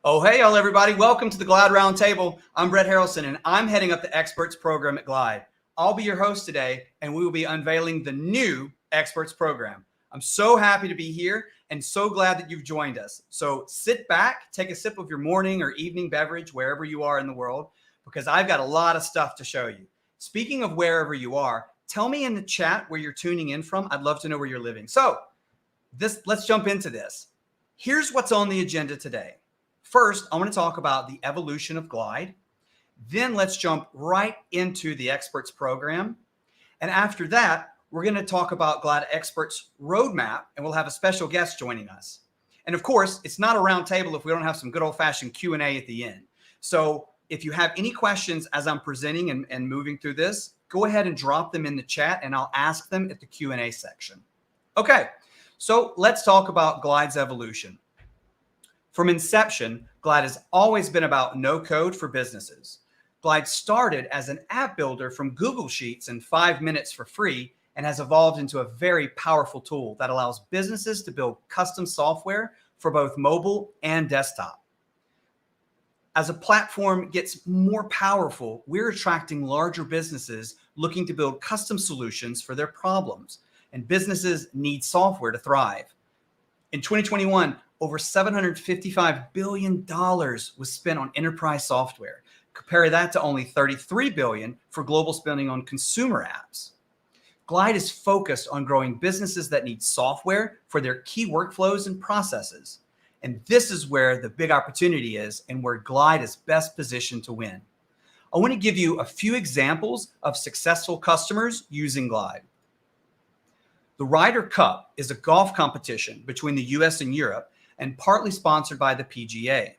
Oh, hey, all everybody. Welcome to the Glide Roundtable. I'm Brett Harrelson, and I'm heading up the Experts program at Glide. I'll be your host today, and we will be unveiling the new Experts program. I'm so happy to be here and so glad that you've joined us. So sit back, take a sip of your morning or evening beverage, wherever you are in the world, because I've got a lot of stuff to show you. Speaking of wherever you are, tell me in the chat where you're tuning in from. I'd love to know where you're living. So let's jump into this. Here's what's on the agenda today. First, I want to talk about the evolution of Glide. Then let's jump right into the Experts program. And after that, we're going to talk about Glide Experts roadmap, and we'll have a special guest joining us. And of course, it's not a round table if we don't have some good old-fashioned Q&A at the end. So if you have any questions as I'm presenting and moving through this, go ahead and drop them in the chat, and I'll ask them at the Q&A section. Okay, so let's talk about Glide's evolution. From inception, Glide has always been about no code for businesses. Glide started as an app builder from Google Sheets in 5 minutes for free and has evolved into a very powerful tool that allows businesses to build custom software for both mobile and desktop. As a platform gets more powerful, we're attracting larger businesses looking to build custom solutions for their problems, and businesses need software to thrive. In 2021, over $755 billion was spent on enterprise software. Compare that to only $33 billion for global spending on consumer apps. Glide is focused on growing businesses that need software for their key workflows and processes. And this is where the big opportunity is and where Glide is best positioned to win. I want to give you a few examples of successful customers using Glide. The Ryder Cup is a golf competition between the US and Europe and partly sponsored by the PGA.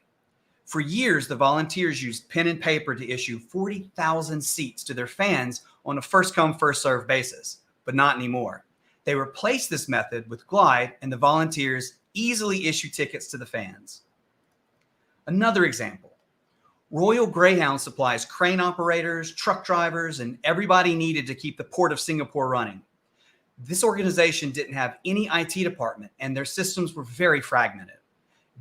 For years, the volunteers used pen and paper to issue 40,000 seats to their fans on a first-come, first-served basis, but not anymore. They replaced this method with Glide, and the volunteers easily issue tickets to the fans. Another example, Royal Greyhound supplies crane operators, truck drivers, and everybody needed to keep the Port of Singapore running. This organization didn't have any IT department, and their systems were very fragmented.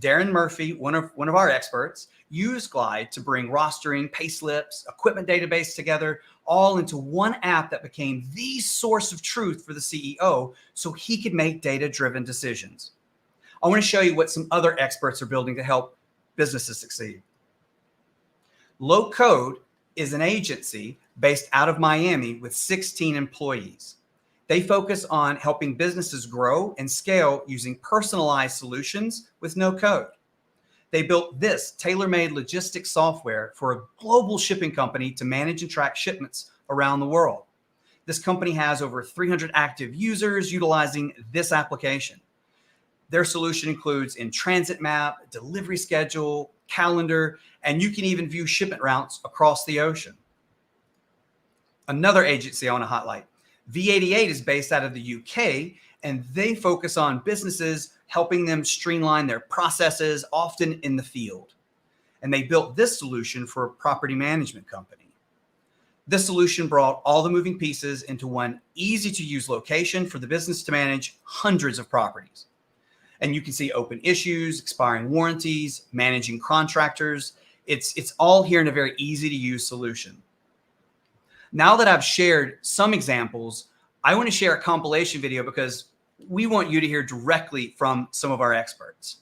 Darren Murphy, one of our experts, used Glide to bring rostering, payslips, equipment database together, all into one app that became the source of truth for the CEO so he could make data-driven decisions. I want to show you what some other experts are building to help businesses succeed. Low Code is an agency based out of Miami with 16 employees. They focus on helping businesses grow and scale using personalized solutions with no code. They built this tailor-made logistics software for a global shipping company to manage and track shipments around the world. This company has over 300 active users utilizing this application. Their solution includes in-transit map, delivery schedule, calendar, and you can even view shipment routes across the ocean. Another agency I want to highlight, V88 is based out of the UK, and they focus on businesses, helping them streamline their processes, often in the field. And they built this solution for a property management company. This solution brought all the moving pieces into one easy-to-use location for the business to manage hundreds of properties. And you can see open issues, expiring warranties, managing contractors. It's all here in a very easy-to-use solution. Now that I've shared some examples, I want to share a compilation video because we want you to hear directly from some of our experts.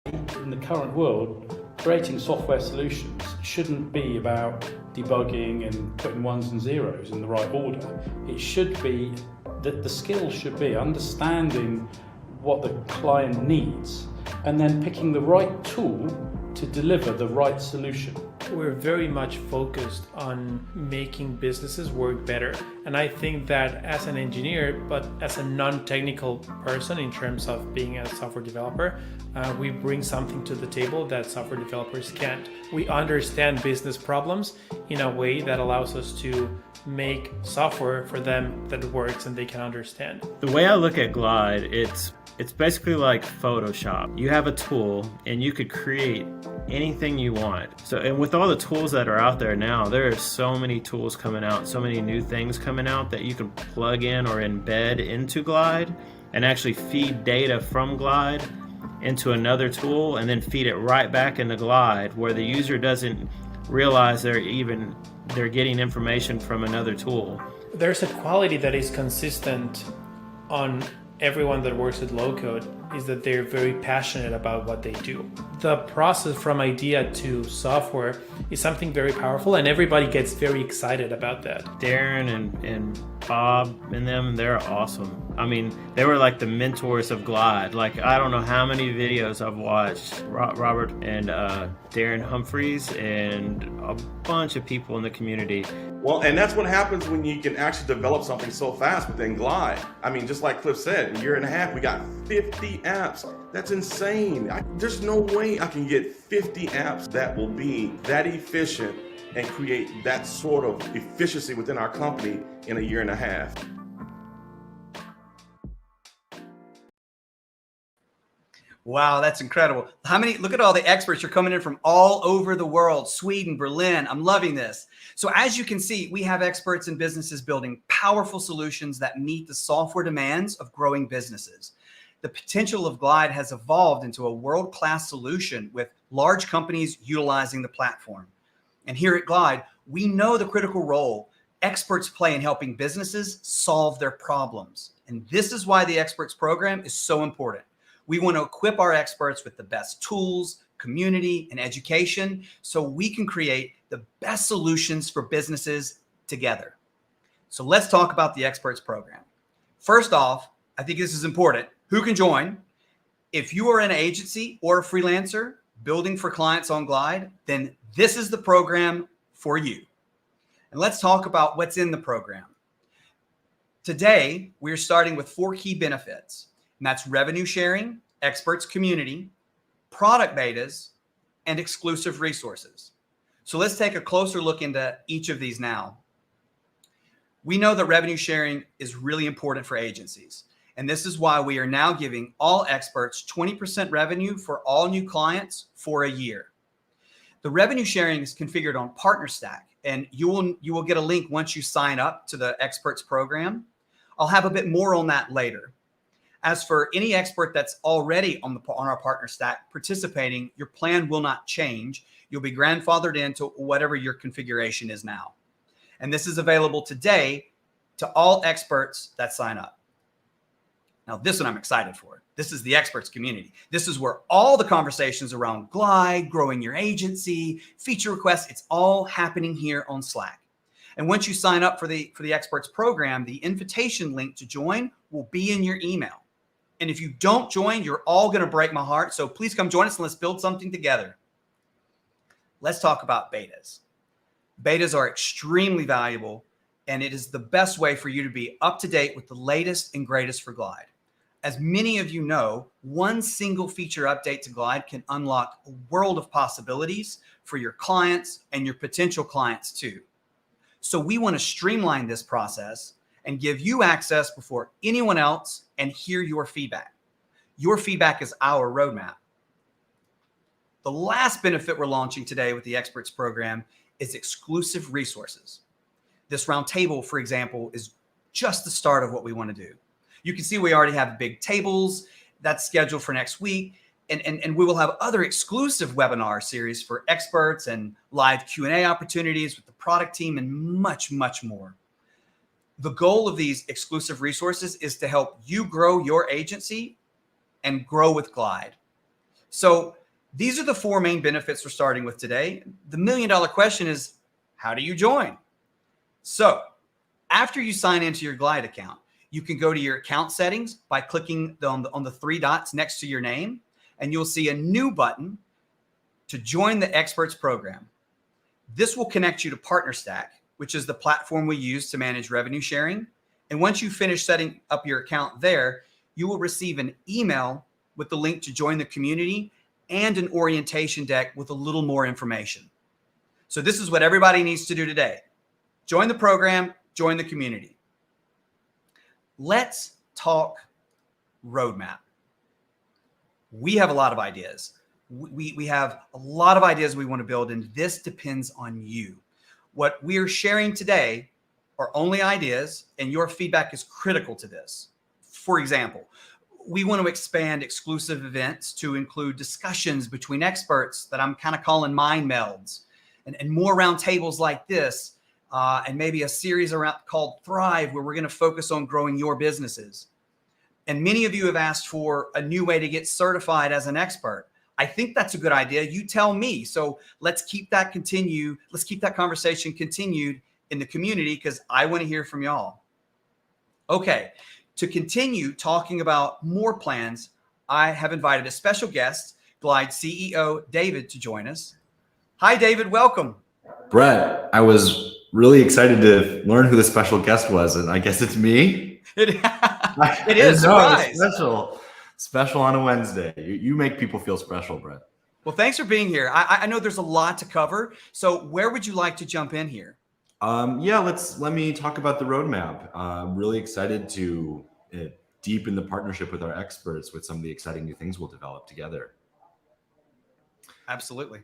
In the current world, creating software solutions shouldn't be about debugging and putting ones and zeros in the right order. It should be that the skill should be understanding what the client needs and then picking the right tool to deliver the right solution. We're very much focused on making businesses work better. And I think that as an engineer, but as a non-technical person in terms of being a software developer, we bring something to the table that software developers can't. We understand business problems in a way that allows us to make software for them that works and they can understand. The way I look at Glide, it's basically like Photoshop. You have a tool and you could create anything you want. So, and with all the tools that are out there now, there are so many tools coming out, so many new things coming out that you can plug in or embed into Glide and actually feed data from Glide into another tool and then feed it right back into Glide, where the user doesn't realize they're getting information from another tool. There's a quality that is consistent on everyone that works with low code, is that they're very passionate about what they do. The process from idea to software is something very powerful, and everybody gets very excited about that. Darren and Bob and them, they're awesome. I mean, they were like the mentors of Glide. Like, I don't know how many videos I've watched. Robert and Darren Humphreys and a bunch of people in the community. Well, and that's what happens when you can actually develop something so fast within Glide. I mean, just like Cliff said, in a year and a half, we got 50 apps. That's insane. There's no way I can get 50 apps that will be that efficient and create that sort of efficiency within our company in a year and a half. Wow, that's incredible. Look at all the experts are coming in from all over the world, Sweden, Berlin. I'm loving this. So as you can see, we have experts in businesses building powerful solutions that meet the software demands of growing businesses. The potential of Glide has evolved into a world-class solution with large companies utilizing the platform. And here at Glide, we know the critical role experts play in helping businesses solve their problems. And this is why the Experts program is so important. We want to equip our experts with the best tools, community, and education so we can create the best solutions for businesses together. So let's talk about the Experts program. First off, I think this is important. Who can join? If you are an agency or a freelancer building for clients on Glide, then this is the program for you. And let's talk about what's in the program. Today, we're starting with 4 key benefits, and that's revenue sharing, experts community, product betas, and exclusive resources. So let's take a closer look into each of these now. We know that revenue sharing is really important for agencies. And this is why we are now giving all experts 20% revenue for all new clients for a year. The revenue sharing is configured on PartnerStack, and you will get a link once you sign up to the Experts program. I'll have a bit more on that later. As for any expert that's already on our PartnerStack participating, your plan will not change. You'll be grandfathered into whatever your configuration is now. And this is available today to all experts that sign up. Now, this one I'm excited for. This is the experts community. This is where all the conversations around Glide, growing your agency, feature requests, it's all happening here on Slack. And once you sign up for the experts program, the invitation link to join will be in your email. And if you don't join, you're all going to break my heart. So please come join us and let's build something together. Let's talk about betas. Betas are extremely valuable, and it is the best way for you to be up to date with the latest and greatest for Glide. As many of you know, one single feature update to Glide can unlock a world of possibilities for your clients and your potential clients too. So we want to streamline this process and give you access before anyone else and hear your feedback. Your feedback is our roadmap. The last benefit we're launching today with the Experts program is exclusive resources. This roundtable, for example, is just the start of what we want to do. You can see we already have big tables that's scheduled for next week. And we will have other exclusive webinar series for experts and live Q&A opportunities with the product team and much, much more. The goal of these exclusive resources is to help you grow your agency and grow with Glide. So these are the 4 main benefits we're starting with today. The $1 million question is, how do you join? So after you sign into your Glide account, you can go to your account settings by clicking on the 3 dots next to your name, and you'll see a new button to join the Experts program. This will connect you to PartnerStack, which is the platform we use to manage revenue sharing. And once you finish setting up your account there, you will receive an email with the link to join the community and an orientation deck with a little more information. So this is what everybody needs to do today. Join the program, join the community. Let's talk roadmap. We have a lot of ideas. We have a lot of ideas we want to build, and this depends on you. What we are sharing today are only ideas, and your feedback is critical to this. For example, we want to expand exclusive events to include discussions between experts that I'm kind of calling mind melds, and more round tables like this, and maybe a series around called Thrive, where we're going to focus on growing your businesses. And many of you have asked for a new way to get certified as an expert. I think that's a good idea. You tell me. So let's keep that conversation continued in the community, because I want to hear from y'all. Okay, to continue talking about more plans, I have invited a special guest, Glide CEO David, to join us. Hi, David. Welcome. Brett, I was really excited to learn who the special guest was, and I guess it's me. It is. Surprise. Special on a Wednesday. You make people feel special, Brett. Well, thanks for being here. I know there's a lot to cover. So where would you like to jump in here? Let me talk about the roadmap. I'm really excited to deepen the partnership with our experts with some of the exciting new things we'll develop together. Absolutely.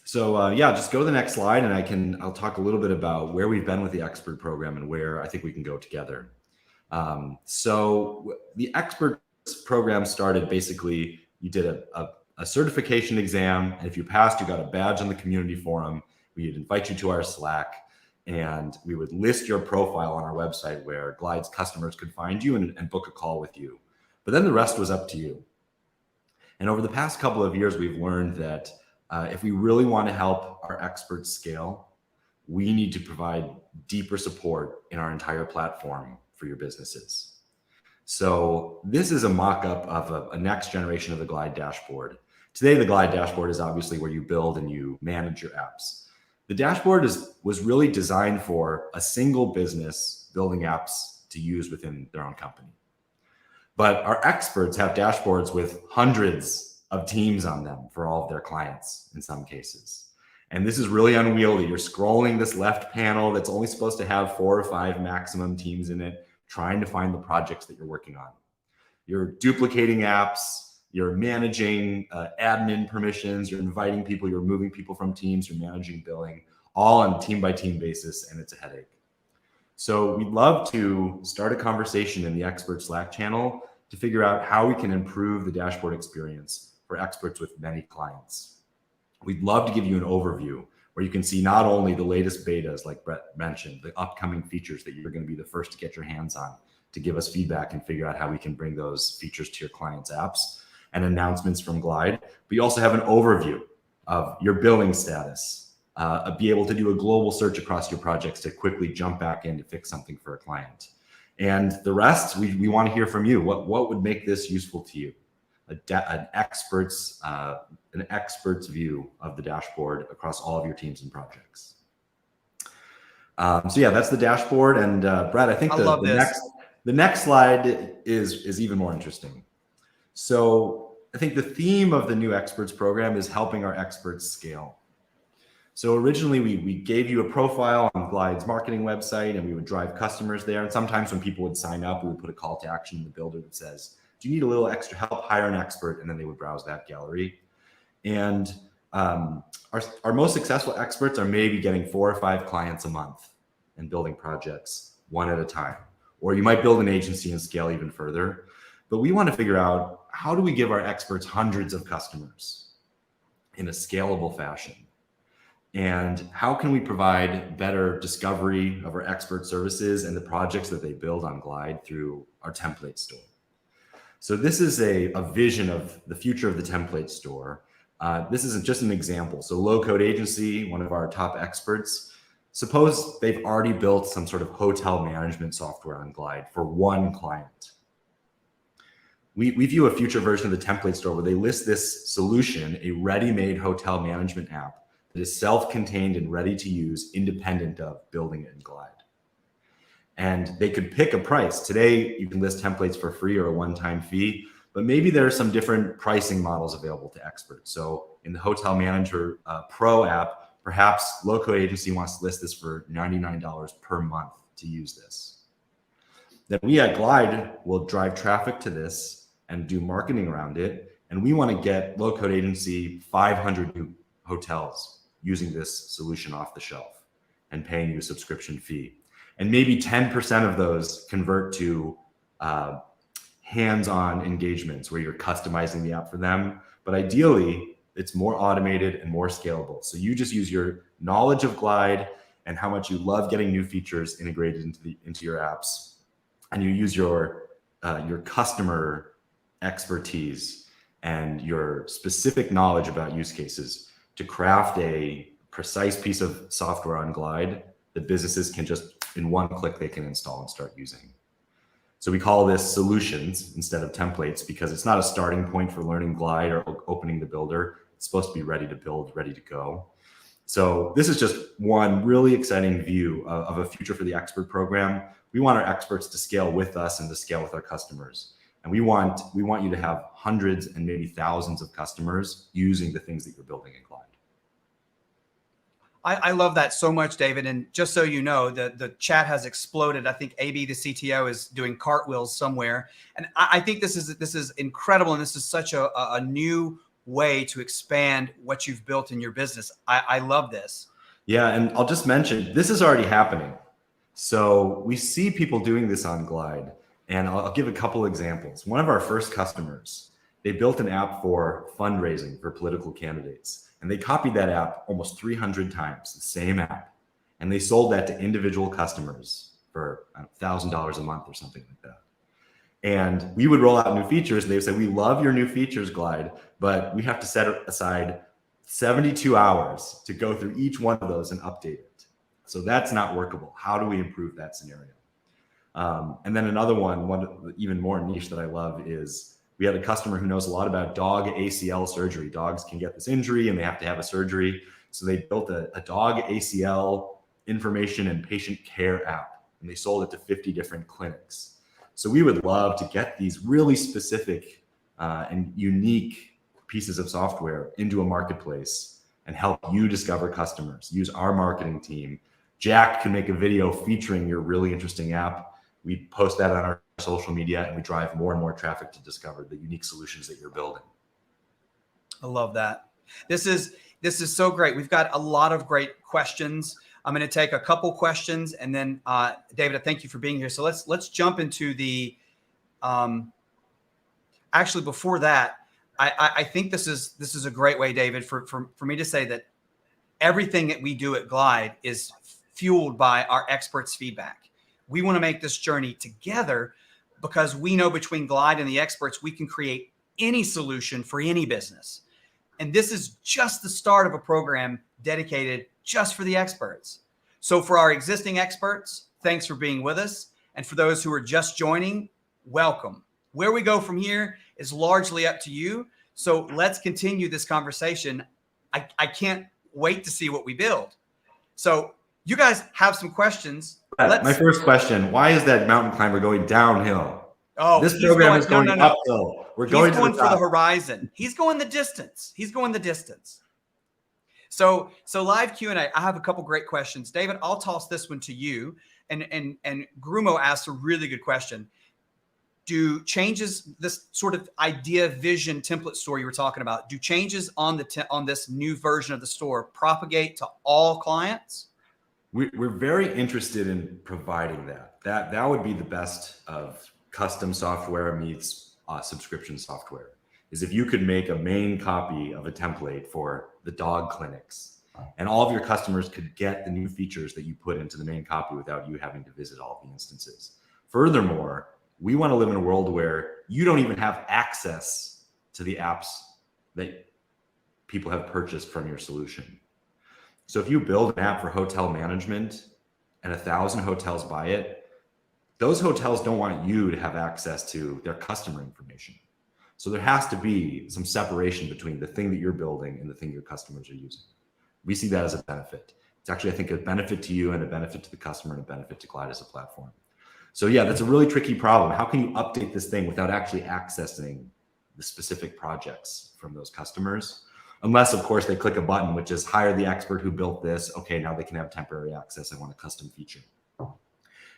So just go to the next slide, and I'll talk a little bit about where we've been with the expert program and where I think we can go together. So the expert program started basically, you did a certification exam, and if you passed, you got a badge on the community forum. We'd invite you to our Slack, and we would list your profile on our website where Glide's customers could find you and book a call with you. But then the rest was up to you. And over the past couple of years, we've learned that if we really want to help our experts scale, we need to provide deeper support in our entire platform for your businesses. So this is a mock-up of a next generation of the Glide dashboard. Today, the Glide dashboard is obviously where you build and you manage your apps. The dashboard was really designed for a single business building apps to use within their own company. But our experts have dashboards with hundreds of teams on them for all of their clients in some cases. And this is really unwieldy. You're scrolling this left panel that's only supposed to have 4 or 5 maximum teams in it, trying to find the projects that you're working on. You're duplicating apps, you're managing admin permissions, you're inviting people, you're moving people from teams, you're managing billing, all on a team-by-team basis, and it's a headache. So we'd love to start a conversation in the expert Slack channel to figure out how we can improve the dashboard experience for experts with many clients. We'd love to give you an overview where you can see not only the latest betas, like Brett mentioned, the upcoming features that you're going to be the first to get your hands on to give us feedback and figure out how we can bring those features to your clients' apps, and announcements from Glide. But you also have an overview of your billing status, be able to do a global search across your projects to quickly jump back in to fix something for a client. And the rest, we want to hear from you. What would make this useful to you? An expert's view of the dashboard across all of your teams and projects. That's the dashboard. And Brad, I think the next slide is even more interesting. So I think the theme of the new experts program is helping our experts scale. So originally we gave you a profile on Glide's marketing website, and we would drive customers there. And sometimes when people would sign up, we would put a call to action in the builder that says, do you need a little extra help? Hire an expert. And then they would browse that gallery. And our most successful experts are maybe getting 4 or 5 clients a month and building projects one at a time. Or you might build an agency and scale even further. But we want to figure out, how do we give our experts hundreds of customers in a scalable fashion? And how can we provide better discovery of our expert services and the projects that they build on Glide through our template store? So this is a vision of the future of the template store. This isn't just an example. So Low Code Agency, one of our top experts, suppose they've already built some sort of hotel management software on Glide for one client. We view a future version of the template store where they list this solution, a ready-made hotel management app that is self-contained and ready to use, independent of building it in Glide. And they could pick a price. Today, you can list templates for free or a one-time fee, but maybe there are some different pricing models available to experts. So in the Hotel Manager Pro app, perhaps Low Code Agency wants to list this for $99 per month to use this. Then we at Glide will drive traffic to this and do marketing around it. And we want to get Low Code Agency 500 new hotels using this solution off the shelf and paying you a subscription fee. And maybe 10% of those convert to hands-on engagements where you're customizing the app for them. But ideally, it's more automated and more scalable. So you just use your knowledge of Glide and how much you love getting new features integrated into your apps, and you use your customer expertise and your specific knowledge about use cases to craft a precise piece of software on Glide that businesses can just, in one click, they can install and start using. So we call this solutions instead of templates, because it's not a starting point for learning Glide or opening the builder. It's supposed to be ready to build, ready to go. So this is just one really exciting view of a future for the expert program. We want our experts to scale with us and to scale with our customers. And we want you to have hundreds and maybe thousands of customers using the things that you're building in Glide. I love that so much, David. And just so you know, the chat has exploded. I think AB, the CTO, is doing cartwheels somewhere. And I think this is incredible. And this is such a new way to expand what you've built in your business. I love this. Yeah, and I'll just mention, this is already happening. So we see people doing this on Glide. And I'll give a couple examples. One of our first customers, they built an app for fundraising for political candidates. And they copied that app almost 300 times, the same app. And they sold that to individual customers for $1,000 a month or something like that. And we would roll out new features. And they would say, we love your new features, Glide, but we have to set aside 72 hours to go through each one of those and update it. So that's not workable. How do we improve that scenario? And then another one even more niche that I love is we had a customer who knows a lot about dog ACL surgery. Dogs can get this injury and they have to have a surgery. So they built a dog ACL information and patient care app, and they sold it to 50 different clinics. So we would love to get these really specific and unique pieces of software into a marketplace and help you discover customers. Use our marketing team. Jack can make a video featuring your really interesting app. We post that on our social media, and we drive more and more traffic to discover the unique solutions that you're building. I love that. This is so great. We've got a lot of great questions. I'm going to take a couple questions, and then David, I thank you for being here. So let's jump into the. Actually, before that, I think this is a great way, David, for me to say that everything that we do at Glide is fueled by our experts' feedback. We want to make this journey together because we know between Glide and the experts, we can create any solution for any business. And this is just the start of a program dedicated just for the experts. So for our existing experts, thanks for being with us. And for those who are just joining, welcome. Where we go from here is largely up to you. So let's continue this conversation. I can't wait to see what we build. So you guys have some questions. My first question, why is that mountain climber going downhill? Oh, this program is going uphill. He's going for the horizon. He's going the distance. So live Q&A, I have a couple great questions. David, I'll toss this one to you. And Grumo asked a really good question. Do changes, this sort of idea, vision, template store you were talking about, do changes on this new version of the store propagate to all clients? We're very interested in providing that. That would be the best of custom software meets subscription software. Is if you could make a main copy of a template for the dog clinics, and all of your customers could get the new features that you put into the main copy without you having to visit all the instances. Furthermore, we want to live in a world where you don't even have access to the apps that people have purchased from your solution. So if you build an app for hotel management and 1,000 hotels buy it, those hotels don't want you to have access to their customer information. So there has to be some separation between the thing that you're building and the thing your customers are using. We see that as a benefit. It's actually, I think, a benefit to you and a benefit to the customer and a benefit to Glide as a platform. So yeah, that's a really tricky problem. How can you update this thing without actually accessing the specific projects from those customers? Unless, of course, they click a button, which is hire the expert who built this. Okay, now they can have temporary access. I want a custom feature.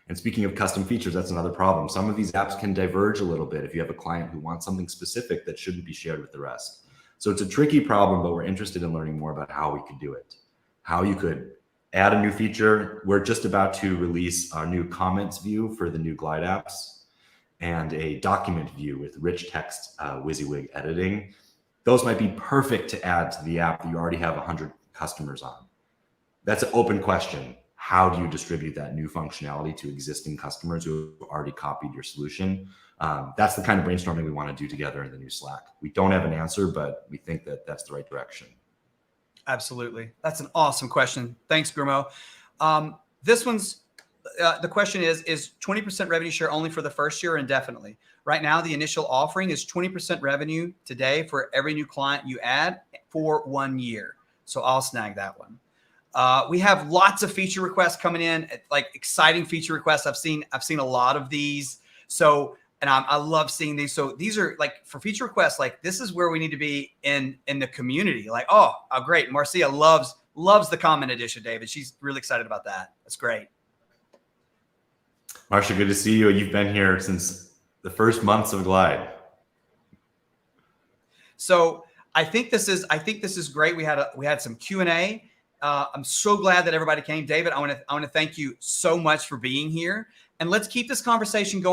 And speaking of custom features, that's another problem. Some of these apps can diverge a little bit if you have a client who wants something specific that shouldn't be shared with the rest. So it's a tricky problem, but we're interested in learning more about how we could do it. How you could add a new feature. We're just about to release our new comments view for the new Glide apps. and a document view with rich text WYSIWYG editing. Those might be perfect to add to the app that you already have 100 customers on. That's an open question. How do you distribute that new functionality to existing customers who have already copied your solution? That's the kind of brainstorming we want to do together in the new Slack. We don't have an answer, but we think that that's the right direction. Absolutely. That's an awesome question. Thanks, Guillermo. This one's, the question is 20% revenue share only for the first year or indefinitely? Right now, the initial offering is 20% revenue today for every new client you add for 1 year. So I'll snag that one. We have lots of feature requests coming in, like exciting feature requests. I've seen a lot of these. So, and I love seeing these. So these are like for feature requests, like this is where we need to be in the community. Like, oh, great. Marcia loves the comment edition, David. She's really excited about that. That's great. Marcia, good to see you. You've been here since the first months of Glide. So I think this is great. We had some Q&A. I'm so glad that everybody came. David, I want to thank you so much for being here. And let's keep this conversation going.